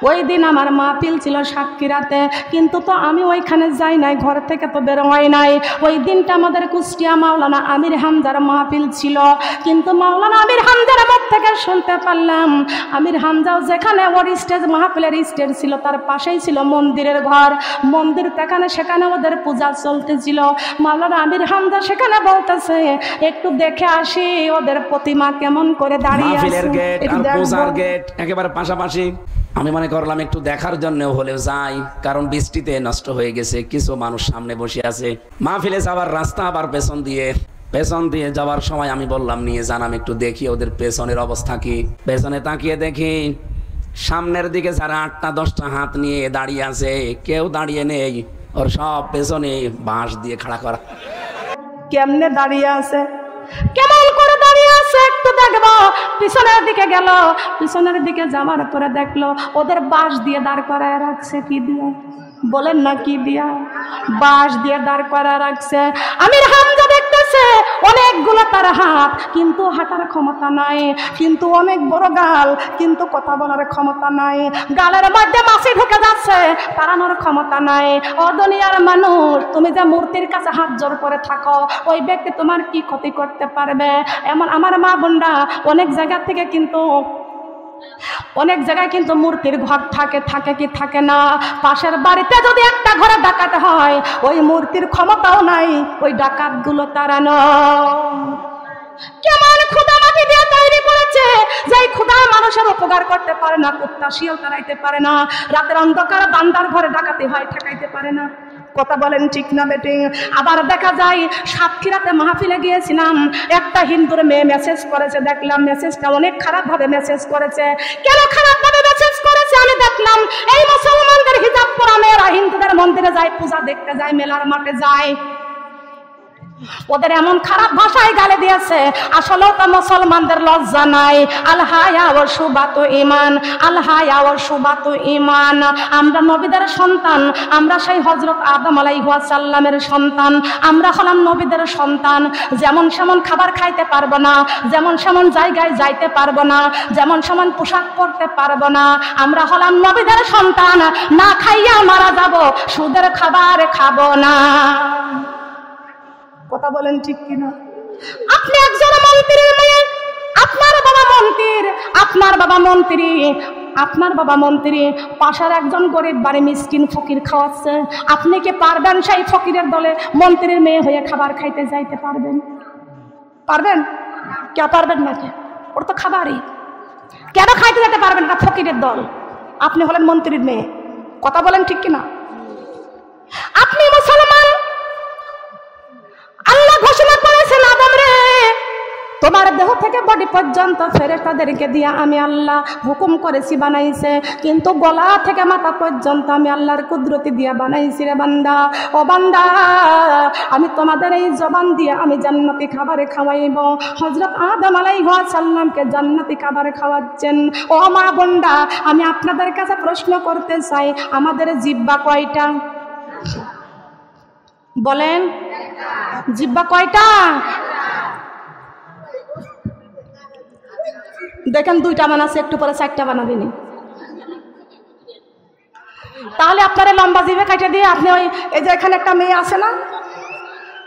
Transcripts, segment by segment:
ওই দিন আমার মাহফিল ছিল সাতক্ষীরাতে, কিন্তু তো আমি ওইখানে যাই নাই, ঘর থেকে তো বের হয় নাই। ওই দিনটা আমাদের কুষ্টিয়া মাওলানা আমির হামজার মাহফিল ছিল, কিন্তু মাওলানা আমির হামজার মুখ থেকে শুনতে পারলাম আমির হামজাও যেখানে ওর স্টেজ মাহফিলের স্টেজ ছিল তার পাশেই ছিল মন্দিরের ঘর, মন্দির সেখানে ওদের পূজা চলতেছিল। মাওলানা আমির হামজা সেখানে বলতেছে একটু দেখে আসি ওদের প্রতিমা কেমন করে দাঁড়িয়ে আছে। মাহফিলের গেট আর পূজার গেট একেবারে পাশাপাশি। আমি মনে করলাম একটু দেখার জন্য হলেও যাই, কারণ বৃষ্টিতে নষ্ট হয়ে গেছে, কিছু মানুষ সামনে বসে আছে। মাহফিলে যাওয়ার রাস্তা আবার পেছন দিয়ে যাওয়ার সময় আমি বললাম নিয়ে যান, আমি একটু দেখি ওদের পেছনের অবস্থা কি। পেছনে তাকিয়ে দেখি সামনের দিকে যারা 8টা 10টা হাত নিয়ে দাঁড়িয়ে আছে, কেউ দাঁড়িয়ে নেই, ওর সব পেছনে বাঁশ দিয়ে খাড়া করা। কেমনে দাঁড়িয়ে আছে, কেমন করে দাঁড়িয়ে আছে একটু দেখবো। পিছনের দিকে গেল, পিছনের দিকে যাওয়ার পরে দেখলো ওদের বাঁশ দিয়ে দাঁড় করায় রাখছে। কি দিয়ে বলেন না, কি দিয়া? বাঁশ দিয়ে দাঁড় করা রাখছে। আমির হামজা দেখতেছে অনেকগুলো তার হাত, কিন্তু হাঁটার ক্ষমতা নাই, কিন্তু অনেক বড় গাল, কিন্তু কথা বলার ক্ষমতা নাই। গালের মধ্যে মাছি ঢুকে যাচ্ছে, তাড়ানোর ক্ষমতা নাই। ও দুনিয়ার মানুষ, তুমি যে মূর্তির কাছে হাত জোর করে থাকো, ওই ব্যক্তি তোমার কি ক্ষতি করতে পারবে? এমন আমার মা বোনরা অনেক জায়গা থেকে কিন্তু মূর্তির ঘর থাকে কি থাকে না। পাশের বাড়িতে যদি একটা ঘরে ডাকাত হয়, ওই মূর্তির ক্ষমতাও নাই ওই ডাকাত গুলো তাড়ানো। কেমন ক্ষুধা মাটি দিয়ে তৈরি করেছে, যে ক্ষুধা মানুষের উপকার করতে পারে না, কুত্তা শিয়াল তাড়াইতে পারে না, রাতের অন্ধকার বান্দার ঘরে ডাকাতি হয় ঠেকাইতে পারে না। কথা বলেন ঠিক না বেটি? আবার দেখা যায় সাতক্ষীরাতে মাহফিলে গিয়েছিলাম, একটা হিন্দুর মেয়ে মেসেজ করেছে, দেখলাম মেসেজটা অনেক খারাপ ভাবে মেসেজ করেছে। কেন খারাপ ভাবে মেসেজ করেছে আমি দেখলাম, এই মুসলমানদের হিজাব পরা মেয়েরা হিন্দুদের মন্দিরে যায়, পূজা দেখতে যায়, মেলার মাঠে যায়, ওদের এমন খারাপ ভাষায় গালি দিয়েছে। আসলে তো মুসলমানদের লজ্জা নাই। আল হায়া ওয়া শুবাতু ঈমান, আল হায়া ওয়া শুবাতু ঈমান। আমরা নবীদের সন্তান, আমরা সেই হযরত আদম আলাইহিস সালামের সন্তান, আমরা হলাম নবীদের সন্তান। যেমন সেমন খাবার খাইতে পারবো না, যেমন সেমন জায়গায় যাইতে পারবো না, যেমন সেমন পোশাক পরতে পারবো না। আমরা হলাম নবীদের সন্তান, না খাইয়া মারা যাব, সুদের খাবার খাবো না। কথা বলেন ঠিক কিনা? আপনি একজন মন্ত্রীর মেয়ে, আপনার বাবা মন্ত্রী, পাশের একজন গরিব বাড়ি মিসকিন ফকির খাওয়াচ্ছে। আপনি কি পারবেন সেই ফকিরের দলে মন্ত্রীর মেয়ে হয়ে খাবার খাইতে যাইতে পারবেন? কে পারবেন না? ওর তো খাবারই, কেন খাইতে যেতে পারবেন না? ফকিরের দল, আপনি হলেন মন্ত্রীর মেয়ে। কথা বলেন ঠিক কিনা? আপনি মুসলমান, আল্লাহ ঘোষণা করেছেন আদম রে, তোমার দেহ থেকে বডি পর্যন্ত ফেরেশতাদেরকে দিয়ে আমি আল্লাহ হুকুম করেছি, বানাইছে, কিন্তু গলা থেকে মাথা পর্যন্ত আমি আল্লাহর কুদরতি দিয়ে বানাইছি রে বান্দা। ও বান্দা, আমি তোমাদের এই জবান দিয়ে আমি জান্নাতি খাবারে খাওয়াইব। হযরত আদম আলাইহিস সালামকে জান্নাতি খাবারে খাওয়াচ্ছেন। ও মা বোনরা, আমি আপনাদের কাছে প্রশ্ন করতে চাই, আমাদের জিহ্বা কয়টা? বলেন, জিহ্বা কয়টা? দেখেন 2টা বানাচ্ছে, একটু পরে 4টা বানাবেনি। তাহলে আপনারা লম্বা জিভে কাটে দিয়ে আপনি ওই এই যে এখানে একটা মেয়ে আছে না,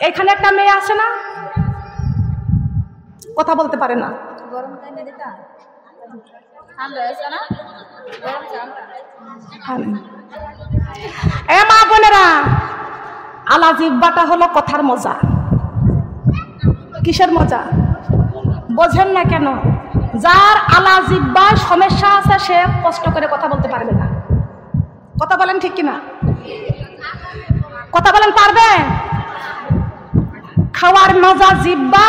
এখানে একটা মেয়ে আছে না, কথা বলতে পারে না, এ মা বোনেরা, আলা জিহ্বাটা হলো কথার মজা। কিসের মজা বোঝেন না কেন? যার আলা জিহ্বায় সমস্যা আছে সে কষ্ট করে কথা বলতে পারবে না। কথা বলেন ঠিক কিনা? কথা বলেন, পারবে? খাওয়ার মজা জিহ্বা,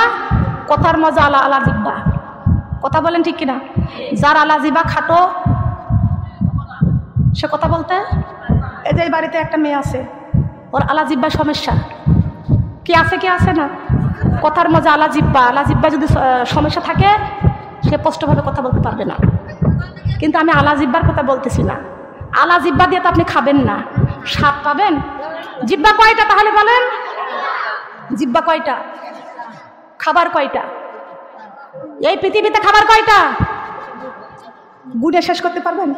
কথার মজা আলা জিহ্বা। কথা বলেন ঠিক কিনা? যার আলা জিহ্বা খাটো সে কথা বলতে, এই যে বাড়িতে একটা মেয়ে আছে, ওর আলা জিহ্বা সমস্যা। কি আছে না? কথার মজা আলা জিহ্বা যদি সমস্যা থাকে সে স্পষ্টভাবে কথা বলতে পারবে না। কিন্তু আমি আলা জিহ্বার কথা বলতেছি না। আলা জিহ্বা দিয়ে তো আপনি খাবেন না, স্বাদ পাবেন। জিহ্বা কয়টা তাহলে বলেন? জিহ্বা কয়টা? খাবার কয়টা? এই পৃথিবীতে খাবার কয়টা? গুণে শেষ করতে পারবেন?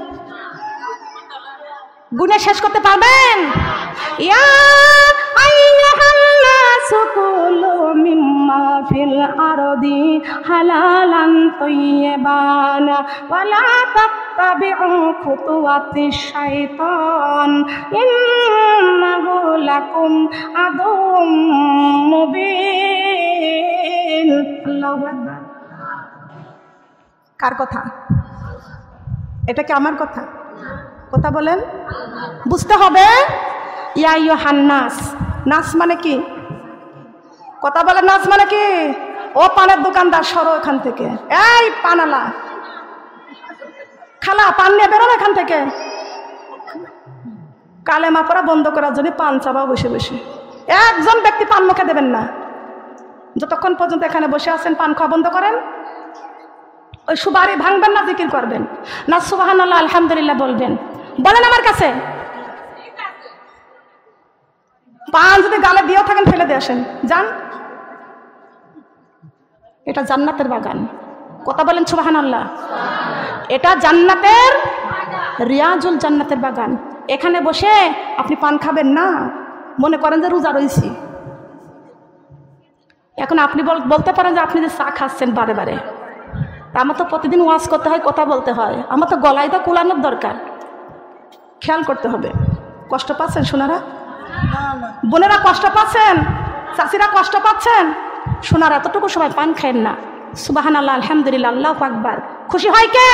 গুনে শেষ করতে পারবেন? ইয়া আইয়ুহান নাসু কুলু মিম্মা ফিল আরদি হালালান তাইয়্যিবান ওয়া লা তাত্তাবিউ খুতুওয়াতিশ শাইতান ইন্নাহু লাকুম আদুউম মুবিন। আল্লাহু আকবার। কার কথা? এটা কি আমার কথা? কথা বলেন, বুঝতে হবে। ইয়া আইয়ুহান নাস, নাস মানে কি? কথা বলেন, নাস মানে কি? ও পানের দোকানদার, সরো এখান থেকে। এই পানালা, খালা পান নিয়ে বেরোন এখান থেকে। কালেমা পড়া বন্ধ করার জন্য পান চাবা বসে বসে। একজন ব্যক্তি পান মুখে দেবেন না যতক্ষণ পর্যন্ত এখানে বসে আছেন। পান খাওয়া বন্ধ করেন। ওই সুবারি ভাঙবেন না, জিকির করবেন না, সুবহানাল্লাহ আলহামদুলিল্লাহ বলবেন। বলেন আমার কাছে। পান যদি গালে দিয়েও থাকেন ফেলে দিয়ে আসেন, যান। এটা জান্নাতের বাগান। কথা বলেন সুবহানাল্লাহ। এটা জান্নাতের, রিয়াজুল জান্নাতের বাগান। এখানে বসে আপনি পান খাবেন না, মনে করেন যে রোজা রয়েছি। এখন আপনি বলতে পারেন যে আপনি যে চা খাচ্ছেন বারে বারে, আমার তো প্রতিদিন ওয়াজ করতে হয়, কথা বলতে হয়, আমার তো গলায় তো কুলানোর দরকার। খেয়াল করতে হবে। কষ্ট পাচ্ছেন সোনারা? বোনেরা কষ্ট পাচ্ছেন? চাচিরা কষ্ট পাচ্ছেন? সোনারা এতটুকু সময় পান খায়েন না। সুবহানাল্লাহ আলহামদুলিল্লাহ আল্লাহু আকবার। খুশি হয় কে?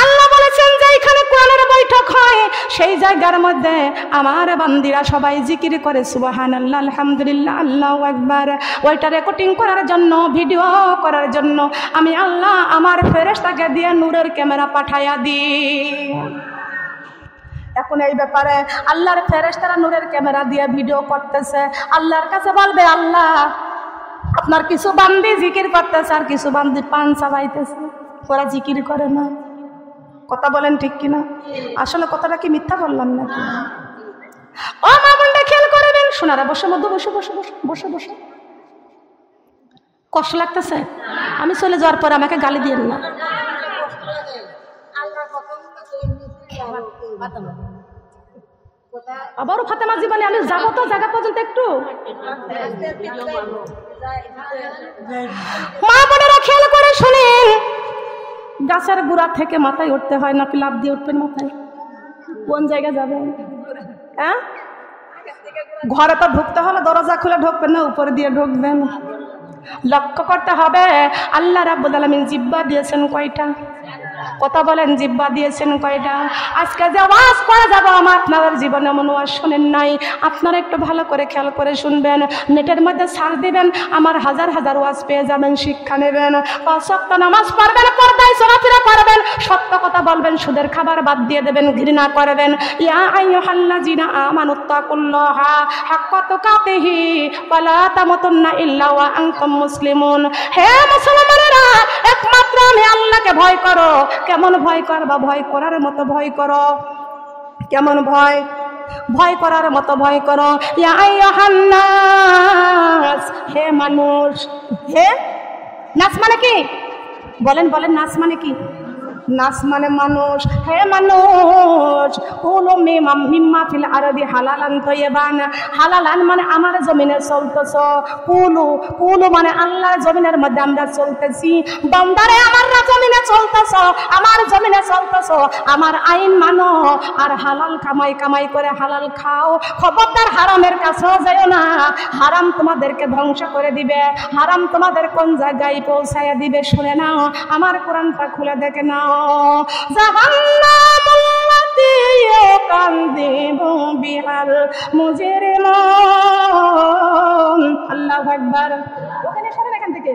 আল্লাহ বলেছেন যে এখানে কোরআনের বৈঠক হয়, সেই জায়গার মধ্যে আমার বান্দিরা সবাই জিকির করে সুবহানাল্লাহ আলহামদুলিল্লাহ আল্লাহু আকবার। ওইটা রেকর্ডিং করার জন্য, ভিডিও করার জন্য আমি আল্লাহ আমার ফেরেশতাকে দিয়ে নূরের ক্যামেরা পাঠাইয়া দিই। এখন এই ব্যাপারে আল্লাহর ফেরেশতারা নূরের ক্যামেরা দিয়ে ভিডিও করতেছে। আল্লাহর কাছে বলবে, আল্লাহ আপনার কিছু বান্দি জিকির করতেছে আর কিছু বান্দি পান চাবাইতেছে, ওরা জিকির করে না। কথা বলেন ঠিক কিনা? আসলে কথাটা কি মিথ্যা বললাম নাকি? ও মা বোনরা খেয়াল করবেন। সোনারা বসে মধ্যে বসে বসে বসে বসে বসে। কষ্ট লাগতেছে? আমি চলে যাওয়ার পরে আমাকে গালি দিয়েন না। আবারও ফাতেমা জীবনে আমি যাবো তো জায়গা পর্যন্ত একটু। মা বোনেরা খেয়াল করে শুনেন, গাছের গোড়া থেকে মাথায় উঠতে হয় নাকি লাফ দিয়ে উঠবেন মাথায়? কোন জায়গায় যাবেন? হ্যাঁ, ঘরে তো ঢুকতে হলে দরজা খুলে ঢুকবেন না, উপরে দিয়ে ঢুকবেন। লক্ষ্য করতে হবে আল্লাহ রাব্বুল আলামিন জিহ্বা দিয়েছেন কয়টা? কথা বলেন, জিহ্বা দিয়েছেন কয়টা? আজকে যে ওয়াজ করে যাব, আমার আপনাদের জীবনে এমন ওয়াজ শোনেন নাই। আপনারা একটু ভালো করে খেয়াল করে শুনবেন। নেটের মধ্যে সার্চ দিবেন, আমার হাজার হাজার ওয়াজ পেয়ে যাবেন, শিক্ষা নেবেন। 5 ওয়াক্ত নামাজ পড়বেন, পর্দায় চলাফেরা করবেন, সত্য কথা বলবেন, সুদের খাবার বাদ দিয়ে দেবেন, ঘৃণা করবেন। ইয়া আইয়ুহাল্লাযিনা আমানুত্তাকুল্লাহা হাক্কা তুকাতিহি ওয়া লা তামুতুন্না ইল্লা ওয়া আনতুম মুসলিমুন। হে মুসলমানেরা, একমাত্র আমি আল্লাহকে ভয় করো। কেমন ভয় করবা? ভয় করার মতো ভয় করো। কেমন ভয়? ভয় করার মতো ভয় করো। ইয়া আইয়ুহান নাস, হে মানুষ। হে নাস মানে কি? বলেন বলেন, নাস মানে কি? নাস মানে মানুষ। হে মানুষ, কুলু মিম্মা ফিল আরদি হালালান তাইয়্যিবান। হালালান মানে আমার জমিনে চলতেছ। কুলু, কুলু মানে আল্লাহর জমিনের মধ্যে আমরা চলতেছি। বান্দারে, আমার জমিনে চলতেছ, আমার জমিনে চলতেছ, আমার আইন মানো আর হালাল কামাই কামাই করে হালাল খাও। খবরদার হারামের কাছেও যাও না। হারাম তোমাদেরকে ধ্বংস করে দিবে। হারাম তোমাদের কোন জায়গায় পৌঁছাইয়া দিবে শুনে নাও। আমার কোরআনটা খুলে দেখে নাও। জাহান্নামুল্লাতী ইউকাযযিবু বিহাল মুজরিমুন। আল্লাহু আকবার। ওখানে সরেন এখান থেকে,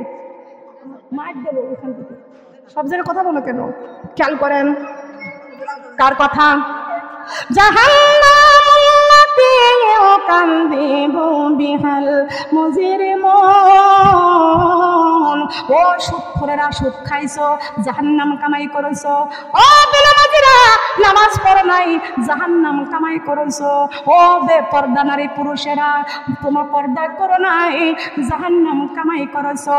মাইক দেব ওখান থেকে। সব জায়গায় কথা বলো কেন? খেয়াল করেন কার কথা? জাহান্নামুল্লাতী ইউকাযযিবু বিহাল মুজরিমুন। ও সুদখোরেরা, সুদ খাইছো, জাহান্নাম কামাই করেছো। ও বেনামাজিরা, নামাজ পড়ো নাই, জাহান্নাম কামাই করেছো। ও বেপর্দা নারী পুরুষেরা, তোমরা পর্দা করো নাই, জাহান্নাম কামাই করেছো।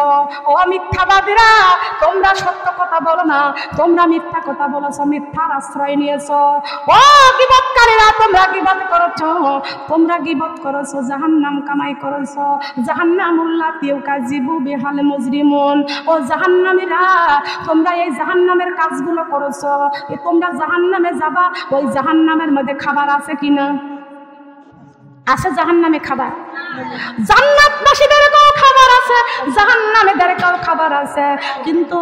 ও মিথ্যাবাদীরা, তোমরা সত্য কথা বলো না, তোমরা মিথ্যা কথা বলেছো, মিথ্যার আশ্রয় নিয়েছো। ও গীবতকারীরা, তোমরা গীবত করেছো, তোমরা গীবত করেছো, জাহান্নাম কামাই করেছো। জাহান্নামুল্লাহ তিউকাজিবু বিহাল মুজরিমুন। ও জাহান্নামীরা, তোমরা এই জাহান্নামের কাজগুলো করেছো, তোমরা জাহান্নামে যাবা। ওই জাহান্নামের মধ্যে খাবার আছে কিনা? আছে জাহান্নামে খাবার? জান্নাতবাসীদেরও খাবার আছে, জাহান্নামীদেরও খাবার আছে, কিন্তু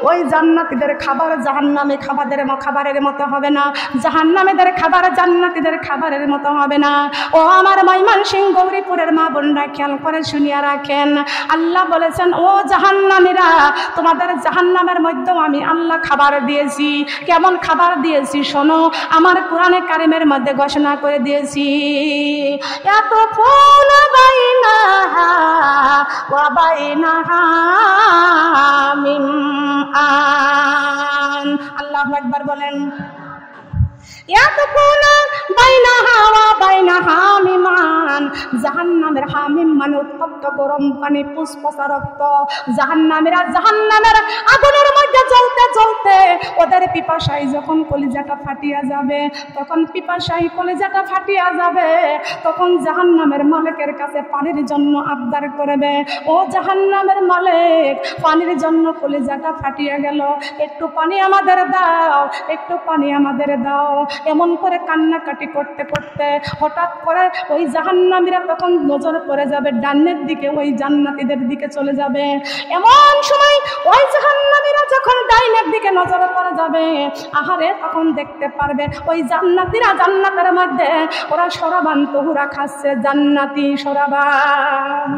ওই জান্নাতীদের খাবার জাহান্নামে খাবারের মতো হবে না, জাহান্নামীদের খাবার জান্নাতীদের খাবারের মতো হবে না। ও আমার ময়মনসিংহ গৌরীপুরের মা বোনরা, খেয়াল করে শুনিয়া রাখেন, আল্লাহ বলেছেন, ও জাহান্নামীরা, তোমাদের জাহান্নামের মধ্যেও আমি আল্লাহ খাবার দিয়েছি। কেমন খাবার দিয়েছি শোনো, আমার কোরআনে কারিমের মধ্যে ঘোষণা করে দিয়েছি, এত ফুল বাইনাহা ওয়া বাইনাহা মিম আন। আল্লাহু আকবার বলেন। জাহান্নামের হামিম মানে উত্তপ্ত গরম পানি, পুষ্পসা রক্ত। জাহান্নামীরা জাহান্নামের আগুনের মধ্যে জ্বলতে জ্বলতে ওদের পিপাসায় যখন কলিজাটা ফাটিয়া যাবে, তখন পিপাসায় কলিজাটা ফাটিয়া যাবে, তখন জাহান্নামের মালিকের কাছে পানির জন্য আবদার করবে, ও জাহান্নামের মালিক, পানির জন্য কলিজাটা ফাটিয়া গেল, একটু পানি আমাদের দাও, একটু পানি আমাদের দাও। এমন করে কান্নাকাটি করতে করতে হঠাৎ করে ওই জাহান্নামীরা তখন নজর পড়ে যাবে ডানের দিকে, ওই জান্নাতীদের দিকে চলে যাবে। এমন সময় ওই জাহান্নামীরা যখন ডাইনের দিকে নজর পড়ে যাবে, আহারে, তখন দেখতে পারবে ওই জান্নাতীরা জান্নাতের মধ্যে ওরা শরাবান তহুরা খাচ্ছে, জান্নাতি শরাবান।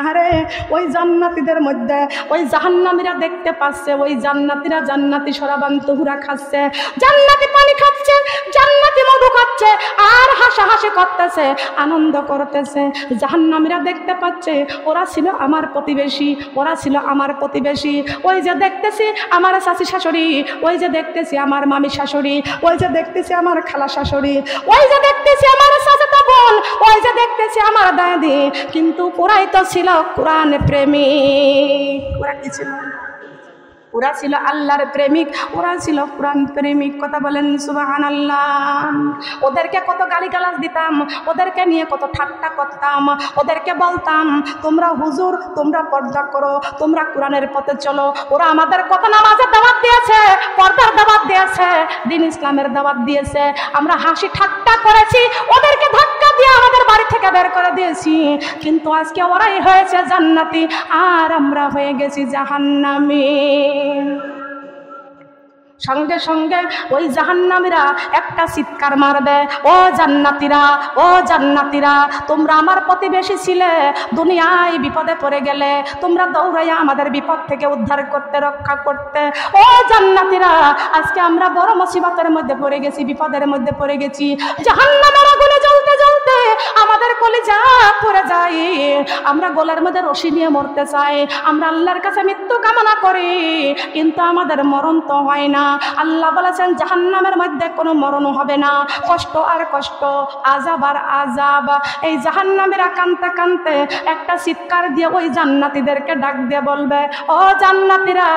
আরে ওই জান্নাতীদের মধ্যে ওই জাহান্নামীরা দেখতে পাচ্ছে ওই জান্নাতীরা জান্নাতি শরাবান তহুরা খাচ্ছে, জান্নাতি পানি খাচ্ছে, জান্নাতি মধু খাচ্ছে, আর হাসাহাসি করতেছে, আনন্দ করতেছে। জাহান্নামীরা দেখতে পাচ্ছে ওরা ছিল আমার প্রতিবেশী, ওরা ছিল আমার প্রতিবেশী। ওই যে দেখতেছি আমার চাচি শাশুড়ি, ওই যে দেখতেছি আমার মামি শাশুড়ি, ওই যে দেখতেছি আমার খালা শাশুড়ি, ওই যে দেখতেছি আমার চাচাতো বোন, ওই যে দেখতেছি আমার দাদি। কিন্তু ওরাই তো ছিল কোরআন প্রেমিক। ওরা কি ছিল? ওরা ছিল আল্লাহর প্রেমিক, ওরা ছিল কোরআন প্রেমিক। কথা বলেন সুবহানাল্লাহ। ওদেরকে কত গালিগালাজ দিতাম, ওদেরকে নিয়ে কত ঠাট্টা করতাম, ওদেরকে বলতাম তোমরা হুজুর, তোমরা পর্দা করো, তোমরা কোরআনের পথে চলো। ওরা আমাদের কত নামাজের দাওয়াত দিয়েছে, পর্দার দাওয়াত দিয়েছে, দিন ইসলামের দাওয়াত দিয়েছে। আমরা হাসি ঠাট্টা করেছি, ওদেরকে ধাক্কা দিয়ে আমাদের বাড়ি থেকে বের করে দিয়েছি। কিন্তু আজকে ওরাই হয়েছে জান্নাতি, আর আমরা হয়ে গেছি জাহান্নামী। সঙ্গে সঙ্গে ওই জাহান্নামীরা একটা চিৎকার মারবে, ও জান্নাতীরা, ও জান্নাতীরা, তোমরা আমার প্রতিবেশী ছিলে, দুনিয়ায় বিপদে পড়ে গেলে তোমরা দৌড়াইয়া আমাদের বিপদ থেকে উদ্ধার করতে, রক্ষা করতে। ও জান্নাতীরা, আজকে আমরা বড় মুসিবতের মধ্যে পড়ে গেছি, বিপদের মধ্যে পড়ে গেছি। জাহান্নামের আগুনে জ্বলতে জ্বলতে আমাদের কলিজা পড়ে যায়, আমরা গলার মধ্যে রশি নিয়ে মরতে চাই, আমরা আল্লাহর কাছে মৃত্যু কামনা করি, কিন্তু আমাদের মরণ তো হয় না। আল্লাহ বলেছেন জাহান্নামের মধ্যে কোনো মরণ হবে না, কষ্ট আর কষ্ট, আযাব আর আযাব। এই জাহান্নামীরা কাঁদতে কাঁদতে একটা চিৎকার দিয়ে ওই জান্নাতীদেরকে ডাক দিয়ে বলবে, ও জান্নাতীরা,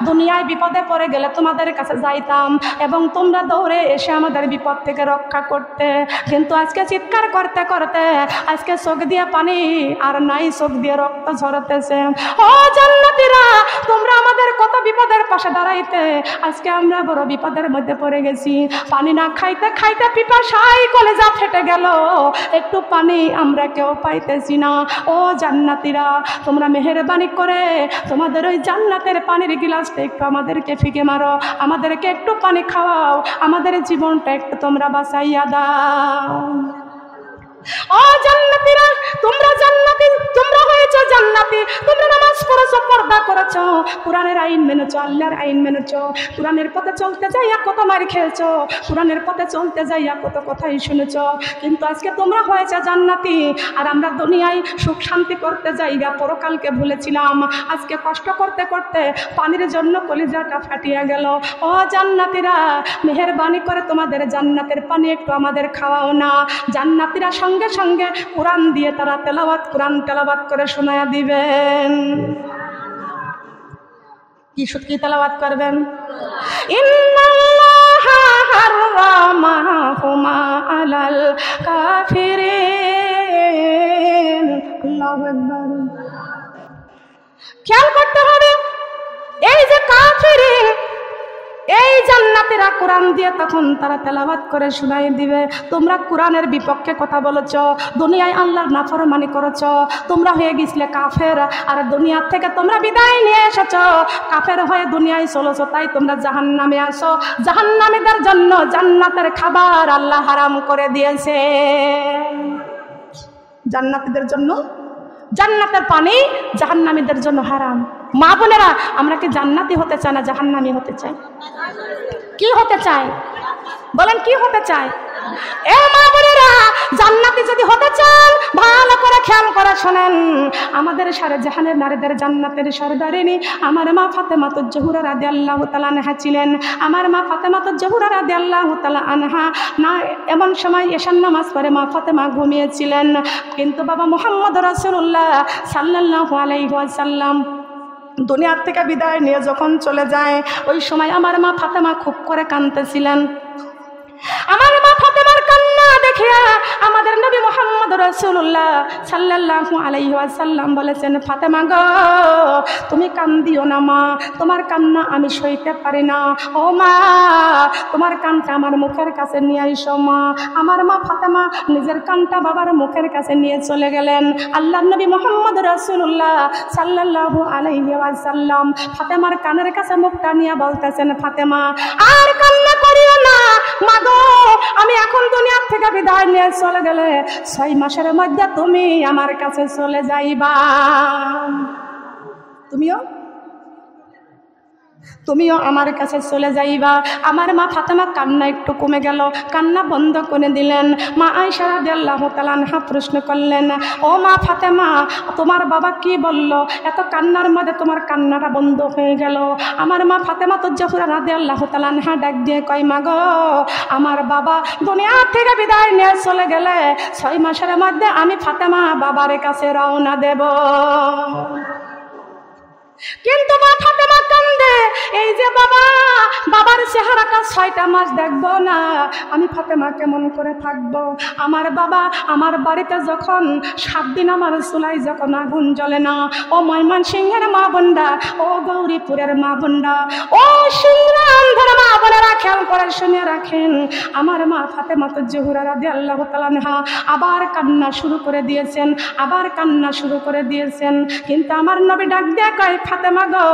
দুনিয়ায় বিপদে পড়ে গেলে তোমাদের কাছে যাইতাম এবং তোমরা দৌড়ে এসে আমাদের বিপদ থেকে রক্ষা করতে, কিন্তু আজকে চিৎকার করতে করতে আজকে চোখ দিয়ে পানি আর নাই, চোখ দিয়ে রক্ত ঝরতেছে। ও জান্নাতীরা, তোমরা আমাদের কত বিপদের পাশে দাঁড়াইতে, আজকে আমরা বড় বিপদের মধ্যে পড়ে গেছি। পানি না খাইতে খাইতে পিপাসায় কলেজা ফেটে গেল, একটু পানি আমরা কেউ পাইতেছি না। ও জান্নাতীরা, তোমরা মেহেরবানি করে তোমাদের ওই জান্নাতের পানির গিলাসটা একটু আমাদেরকে ফিকে মারো, আমাদেরকে একটু পানি খাওয়াও, আমাদের জীবনটা একটু তোমরা বাঁচাইয়া দাও। ও জান্নাতীরা, তোমরা জান্নাতি, তোমরা হয়েছে জান্নাতি, তোমরা নামাজ পড়েছো, পর্দা করেছো, কোরআনের আইন মেনেছো, আল্লাহর আইন মেনেছো, কোরআনের পথে চলতে যাইয়া কত মার খেয়েছো, কোরআনের পথে চলতে যাইয়া কত কথাই শুনেছো, কিন্তু আজকে তোমরা হয়েছে জান্নাতি। আর আমরা দুনিয়ায় সুখ শান্তি করতে যাইয়া পরকালকে ভুলেছিলাম। আজকে কষ্ট করতে করতে পানির জন্য কলিজাটা ফাটিয়া গেল। ও জান্নাতীরা, মেহেরবানি করে তোমাদের জান্নাতের পানি একটু আমাদের খাওয়াও না। জান্নাতীরা সঙ্গে সঙ্গে কোরআন দিয়ে তারা তেলাওয়াত, কোরআন তেলাওয়াত করে শোনায়া দিবেন। কি তেলাওয়াত করবেন? ইন্নাল্লাহা হারামাহুমা আলাল কাফিরিন। আল্লাহু আকবার। খেয়াল করতে হবে, এই যে কাফিরিন, এই জান্নাতীরা কোরআন দিয়ে তখন তারা তেলাওয়াত করে শোনাই দিবে। তোমরা কোরআনের বিপক্ষে কথা বলেছো, দুনিয়ায় আল্লাহর নাফরমানি করেছো, তোমরা হয়ে গেছিলে কাফের। আর দুনিয়া থেকে তোমরা বিদায় নিয়ে এসেছো, কাফের হয়ে দুনিয়ায় চলেছো, তাই তোমরা জাহান্নামে আসো। জাহান্নামীদের জন্য জান্নাতের খাবার আল্লাহ হারাম করে দিয়েছে। জান্নাতীদের জন্য জান্নাতের পানি, জাহান্নামীদের জন্য হারাম। মা বোনেরা, আমরা কি জান্নাতি হতে চাই না জাহান্নামী হতে চাই? কি হতে চাই বলেন? কি হতে চাই? এ মা বোনেরা, জান্নাতি যদি হতে চান ভালো করে খেয়াল করে শোনেন। আমাদের সারে জাহানের নারীদের জান্নাতের সরদারিনী আমার মা ফাতেমাতুজ জোহরা রাদিয়াল্লাহু তাআলা আনহা ছিলেন। আমার মা ফাতেমাতুজ জোহরা রাদিয়াল্লাহু তাআলা আনহা না এমন সময় এশার নামাজ পড়ে মা ফাতেমা ঘুমিয়েছিলেন, কিন্তু বাবা মুহাম্মদ রাসূলুল্লাহ সাল্লাল্লাহু আলাইহি ওয়াসাল্লাম দুনিয়ার থেকে বিদায় নিয়ে যখন চলে যায়, ওই সময় আমার মা ফাতেমা খুব করে কাঁদতেছিলেন। আমার মা ফাতেমার কান্না দেখিয়া আমাদের নবী মুহাম্মদ রাসূলুল্লাহ সাল্লাল্লাহু আলাইহি ওয়াসাল্লাম বলেছেন, ফাতেমা গো, তুমি কান্দিও না মা, তোমার কান্না আমি সইতে পারি না। ও মা, তোমার কানটা আমার মুখের কাছে নিয়ে আইসো মা। আমার মা ফাতেমা নিজের কানটা বাবার মুখের কাছে নিয়ে চলে গেলেন। আল্লাহর নবী মুহাম্মদ রাসূলুল্লাহ সাল্লাল্লাহু আলাইহি ওয়াসাল্লাম ফাতেমার কানের কাছে মুখটা নিয়ে বলতেছেন, ফাতেমা আর কান্না করিও না মা গো, আমি এখন দুনিয়ার থেকে বিদায় নিয়ে চলে গেলে 6 মাসের মধ্যে তুমি আমার কাছে চলে যাইবা। তুমিও আমার কাছে চলে যাইবা। আমার মা ফাতেমা কান্না একটু কমে গেল, কান্না বন্ধ করে দিলেন। মা আয়েশা রাদিয়াল্লাহু তাআলা আনহা প্রশ্ন করলেন, ও মা ফাতেমা, তোমার বাবা কি বলল? এত কান্নার মধ্যে তোমার কান্নাটা বন্ধ হয়ে গেল। আমার মা ফাতেমাতুজ জোহরা রাদিয়াল্লাহু তাআলা আনহা ডাক দিয়ে কয়, মা গো, আমার বাবা দুনিয়া থেকে বিদায় নিয়ে চলে গেলে 6 মাসের মধ্যে আমি ফাতেমা বাবার কাছে রওনা দেব। কিন্তু মা ফাতেমা কান্দে, এই যে বাবার চেহারাটা 6টা মাস দেখবো না, আমি ফাতেমা কেমন করে থাকবো? আমার বাবা আমার বাড়িতে যখন 7 দিন আমার চুলায় যখন আগুন জ্বলে না। ও ময়মনসিংহের মা বোনরা, ও গৌরীপুরের মা বোনরা, ও সিংরামধের মা বোনেরা, খেয়াল করে শুনে রাখেন। আমার মা ফাতেমাতুজ জোহরা রাদিয়াল্লাহু তাআলা আনহা আবার কান্না শুরু করে দিয়েছেন, আবার কান্না শুরু করে দিয়েছেন। কিন্তু আমার নবী ডাক দিয়ে কয়, ফাতেমা গো,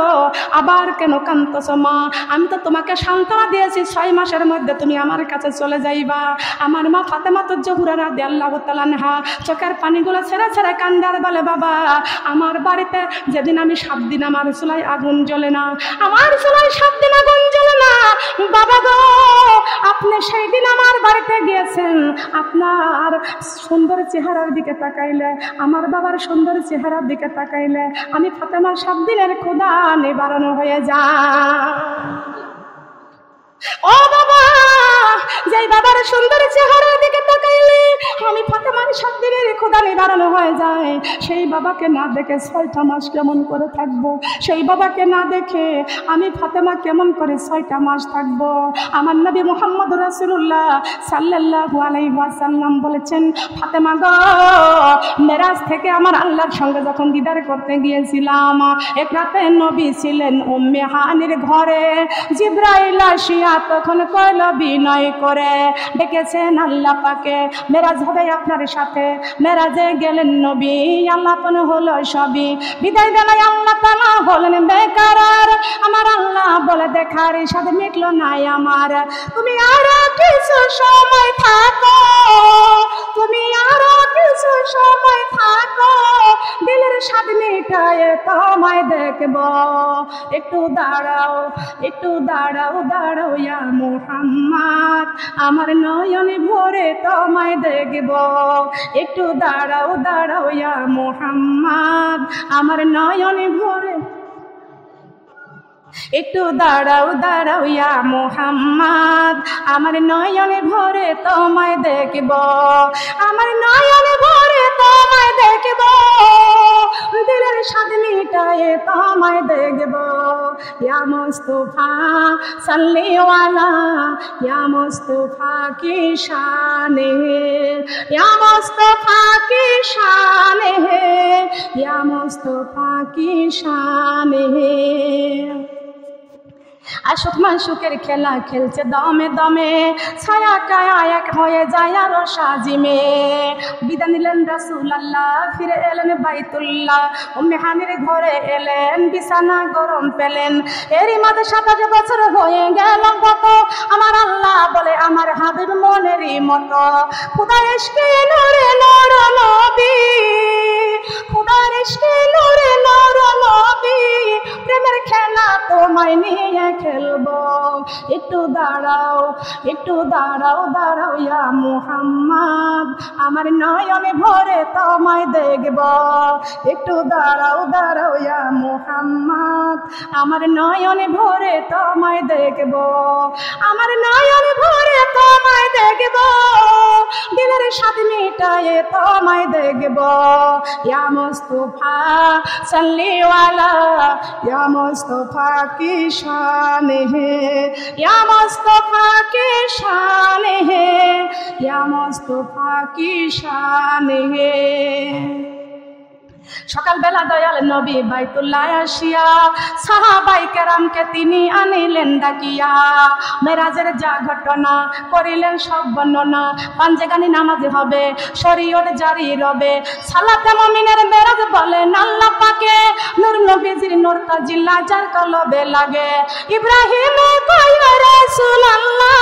আবার কেন কাঁদতেছো মা? আমি তো তোমাকে সান্ত্বনা দিয়েছি 6 মাসের মধ্যে তুমি আমার কাছে চলে যাইবা। আমার মা ফাতেমাতুজ জোহরা রাদিয়াল্লাহু তাআলা আনহা চোখের পানিগুলো ছেড়ে ছেড়ে কান্দার বলে, বাবা আমার বাড়িতে যেদিন আমি 7 দিন আমার চুলায় আগুন জ্বলে না, আমার চুলায় 7 দিন আগুন জ্বলে না, বাবা গো, আপনি সেই দিন আমার বাড়িতে গিয়েছেন, আপনার সুন্দর চেহারার দিকে তাকাইলে, আমার বাবার সুন্দর চেহারার দিকে তাকাইলে আমি ফাতেমার 7 দিনের ক্ষুধা নিবারণ হয়ে যায়। ও বাবা, যেই বাবার সুন্দর চেহারার দিকে তাকাইলে আমি ফাতেমার 7 দিনের ক্ষুধা নিবারণ হয়ে যায়, সেই বাবাকে না দেখে 6টা মাস কেমন করে থাকবো? সেই বাবাকে না দেখে আমি ফাতেমা কেমন করে 6টা মাস থাকবো? আমার নবী মুহাম্মদ রাসূলুল্লাহ সাল্লাল্লাহু আলাইহি ওয়াসাল্লাম বলেছেন, ফাতেমা গো, মেরাজ থেকে আমার আল্লাহর সঙ্গে যখন দিদার করতে গিয়েছিলাম, এক রাতে নবী ছিলেন উম্মে হানির ঘরে। জিবরাইল আসিয়া তখন কইল বিনয় করে ডেকেছেন আল্লাহ পাকে, মেরাজ হবে আপনার সাথে। মেরাজে গেলেন নবী, আল্লাপন হলো সবই, বিদায় বেলায় আল্লাহ তাআলা হলেন বেকারার। আমার আল্লাহ বলে, দেখার সাথে মিটলো নাই আমার, তুমি আরো কিছু সময় থাকো, তুমি আরো কিছু কিছু সময় থাকো, দিলের স্বাদ মিটায়ে তোমায় দেখব। একটু দাঁড়াও, একটু দাঁড়াও, দাঁড়াও ইয়া মুহাম্মদ, আমার নয়নে ভরে তোমায় দেখব। একটু দাঁড়াও, দাঁড়াও ইয়া মুহাম্মদ, আমার নয়নে ভরে। একটু দাঁড়াও, দাঁড়াও ইয়া মুহাম্মদ, আমার নয়নে ভরে তোমায় দেখব। আমার নয়নে ভরে তোমায় দেখব, দিলের স্বাদ মিটায়ে তোমায় দেখব। ইয়া মুস্তাফা সাল্লি আলা, ইয়া মুস্তাফা কি শান হে, ইয়া মুস্তাফা কি শান হে, ইয়া মুস্তাফা কি শান হে। আশুক মাশুকের খেলা খেলছে দমে দমে, ছায়া কায়া এক হয়ে যায় আরো সাজিমে। বিদায় নিলেন রাসূলুল্লাহ, ফিরে এলেন বাইতুল্লাহ, উম্মে হানির ঘরে এলেন, বিছানা গরম পেলেন। এরই মাঝে 27 বছর হয়ে গেল কত, আমার আল্লাহ বলে আমার হাবিব মনেরই মতো। খুদার ইশকে নূরে নূর নবী, খুদার ইশকে নূরে নূর নবী, প্রেমের খেলা তোমায় নিয়ে খেলবো। একটু দাঁড়াও, একটু দাঁড়াও, দাঁড়াও ইয়া মুহাম্মদ, আমার নয়নে ভরে তোমায় দেখব। একটু দাঁড়াও, দাঁড়াও ইয়া মুহাম্মদ, আমার নয়নে ভরে তোমায় দেখব। আমার নয়নে ভরে তোমায় দেখব, দিলের স্বাদ মিটায়ে তোমায় দেখব। ইয়া মুস্তাফা সাল্লি আলা, ইয়া মুস্তাফা কি শান হে, ইয়া মুস্তাফা কি শান হে, ইয়া মুস্তাফা কি শান হে। সকালবেলা দয়াল নবী বাইতুল্লাহ আসিয়া সাহাবাই কেরামকে তিনি আনিলেন ডাকিয়া। মেরাজের যা ঘটনা করিলেন সব বর্ণনা, পাঞ্জেগানি নামাজ হবে, শরীয়ত জারি রবে। সালাতে মুমিনের মেরাজ বলেন আল্লাহ পাকে, নূর নবীজির নূর তাজিল্লা যার কলবে লাগে। ইব্রাহিমে কয় রাসূলুল্লাহ,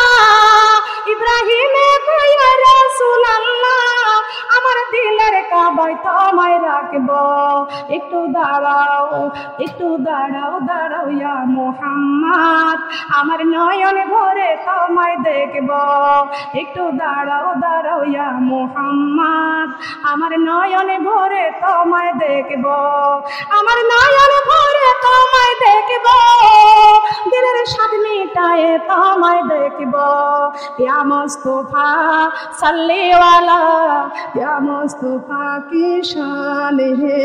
ইব্রাহিমে কয় রাসূলুল্লাহ, আমার দিলের কাবায় তোমায় রাখব। একটু দাঁড়াও, একটু দাঁড়াও, দাঁড়াও ইয়া মুহাম্মদ, আমার নয়নে ভরে তোমায় দেখব। একটু দাঁড়াও, দাঁড়াও ইয়া মুহাম্মদ, আমার নয়নে ভরে তোমায় দেখব। আমার নয়নে ভরে তোমায় দেখব, দিলের স্বাদ মিটায়ে তোমায় দেখব। ইয়া মুস্তাফা সাল্লি আলা, ইয়া মুস্তাফা কি শান হে,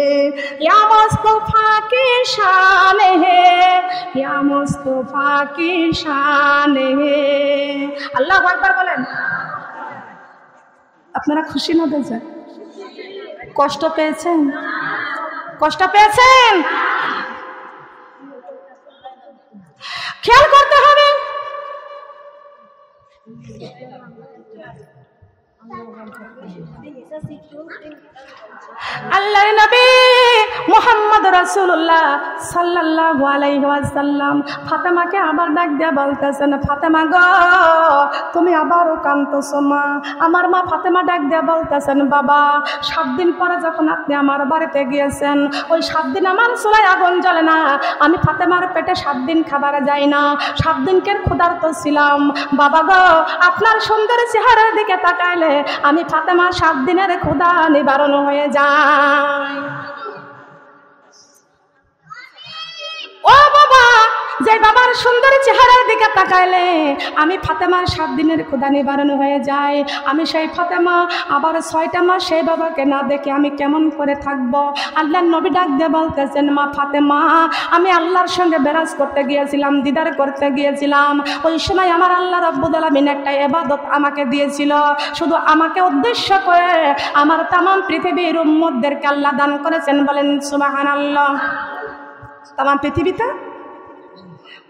ইয়া মুস্তাফা কি শান হে, ইয়া মুস্তাফা কি শান হে। আল্লাহু আকবার বলেন। আপনারা খুশি না বেজার? কষ্ট পেয়েছেন? কষ্ট পেয়েছেন? খেয়াল করতে হবে। আল্লাহর নবী মুহাম্মদ রাসূলুল্লাহ সাল্লাল্লাহু আলাইহি ওয়াসাল্লাম ফাতেমাকে আবার ডাক দিয়ে বলতেছেন, ফাতেমা গো তুমি আবারও কাঁদতেছো মা। আমার মা ফাতেমা ডাক দিয়ে বলতেছেন, বাবা 7 দিন পরে যখন আপনি আমার বাড়িতে গিয়েছেন, ওই 7 দিন আমার চুলায় আগুন জ্বলে না, আমি ফাতেমার পেটে 7 দিন খাবার যাই না, 7 দিনকের ক্ষুধার্ত ছিলাম। বাবা গো আপনার সুন্দর চেহারার দিকে তাকাইলে আমি ফাতেমা 7 দিনের ক্ষুধা নিবারণ হয়ে যায়। ও বাবা, যে বাবার সুন্দর চেহারার দিকে তাকাইলে আমি ফাতেমার 7 দিনের ক্ষুধা নিবারণ হয়ে যায়। আমি সেই ফাতেমা আবার 6টা মাস সেই বাবাকে না দেখে আমি কেমন করে থাকব? আল্লাহর নবী ডাক দিয়ে বলতেছেন, মা ফাতেমা আমি আল্লাহর সঙ্গে বেরাজ করতে গিয়েছিলাম, দিদার করতে গিয়েছিলাম। ওই সময় আমার আল্লাহ রাব্বুল আলামিন একটা ইবাদত আমাকে দিয়েছিল, শুধু আমাকে উদ্দেশ্য করে আমার তাম পৃথিবীর উম্মতদেরকে আল্লাহ দান করেছেন। বলেন সুবহানাল্লাহ। তাম পৃথিবীতে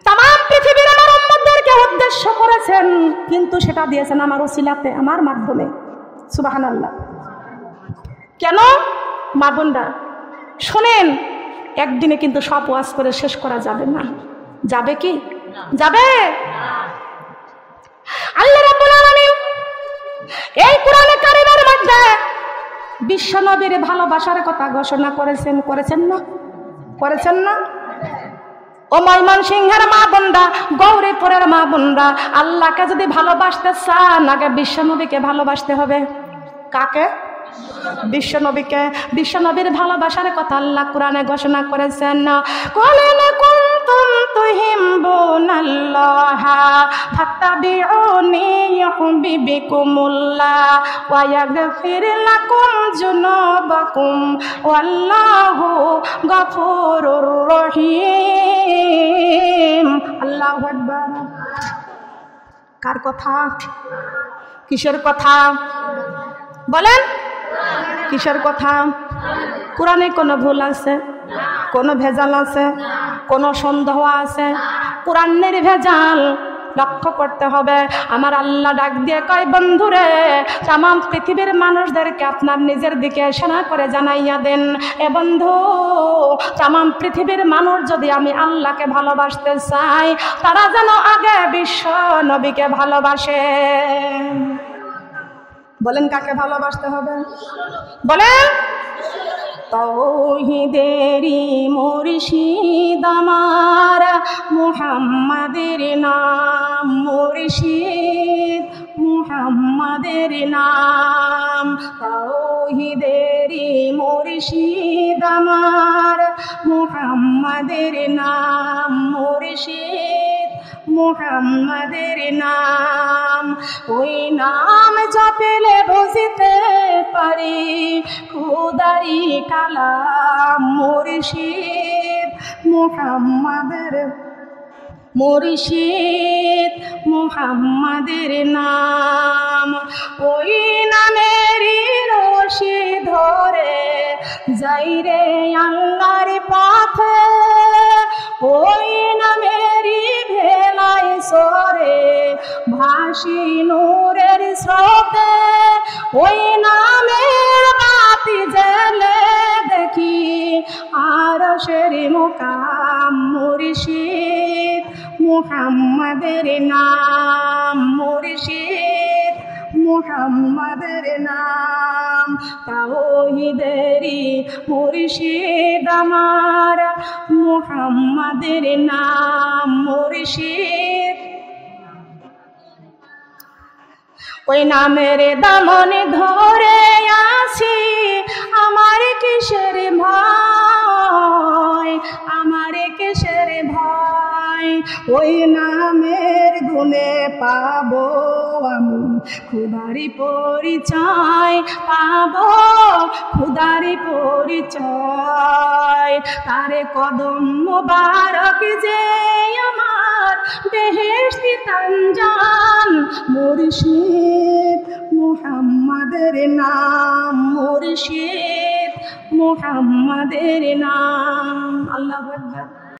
তাম পৃথিবীর আমার উম্মতদেরকে উদ্দেশ্য করেছেন, কিন্তু সেটা দিয়েছেন আমার ওসিলাতে, আমার মাধ্যমে। সুবহানাল্লাহ। কেন? মা বোনরা শোনেন, একদিনে কিন্তু সব ওয়াজ করে শেষ করা যাবে না। যাবে কি? যাবে? আল্লাহ রাব্বুল আলামিন এই কোরআনে কারীমের মধ্যে বিশ্বনবীর ভালোবাসার কথা ঘোষণা করেছেন, করেছেন না? করেছেন না? ও ময়মনসিংহের মা বোনরা, গৌরীপুরের মা বোনরা, আল্লাহকে যদি ভালোবাসতে চান আগে বিশ্বনবীকে ভালোবাসতে হবে। কাকে? বিশ্বনবীকে। বিশ্বনবীর ভালোবাসার কথা আল্লাহ কোরআনে ঘোষণা করেছেন, কুলিন কুনতুম তুহিব্বুনাল্লাহা ফাত্তাবিউনি ইউহিব্বুকুমুল্লাহ ওয়া ইয়াগফির লাকুম যুনুবাকুম ওয়াল্লাহু গফুরুর রহিম। আল্লাহু আকবার। কার কথা? কিসের কথা বলেন? কিসের কথা? কোরআনে কোনো ভুল আছে? কোনো ভেজাল আছে? কোনো সন্দেহ আছে? কোরআনের ভেজাল লক্ষ্য করতে হবে। আমার আল্লাহ ডাক দিয়ে কয়, বন্ধুরে তাম পৃথিবীর মানুষদেরকে আপনার নিজের দিকে ইশারা করে জানাইয়া দেন, এ বন্ধু তাম পৃথিবীর মানুষ যদি আমি আল্লাহকে ভালোবাসতে চাই তারা যেন আগে বিশ্ব নবীকে ভালোবাসে। বলেন কাকে ভালোবাসতে হবে? বলেন। তাওহীদেরই মুর্শিদ আমার মুহাম্মাদের নাম, মুর্শিদ মুহাম্মাদের নাম। তাওহীদেরই মুর্শিদ আমার মুহাম্মাদের নাম, মুর্শিদ মুহাম্মাদের নাম। ওই নাম জপলে বুঝতে পারি খুদারি কালাম, মুর্শিদ মুহাম্মাদের, মুর্শিদ মুহাম্মাদের নাম। ওই নামেরই রশি ধরে যাই রে আল্লাহর পথে, ওই নামেরই ভেলাই সরে ভাসি নূরের স্রোতে। ওই নামের বাতি জ্বেলে দেখি আরশের মুকাম, মুর্শিদ মুহাম্মাদের নাম, মুর্শিদ মুহাম্মাদের নাম। তাওহীদেরই মুর্শিদ আমার মুহাম্মাদের নাম, মুর্শিদ। ওই নামের দামনে ধরে আছি আমার কিসের ভয়, আমার কিসের ভয়। ওই নামের গুণে পাবো আমি খুদারি পরিচয়, পাবো খুদারি পরিচয়। তারে কদম মুবারক যে আমার বেহেশতি তানজান, মুর্শিদ মুহাম্মাদের নাম, মুর্শিদ মুহাম্মাদের নাম। আল্লাহু আকবার।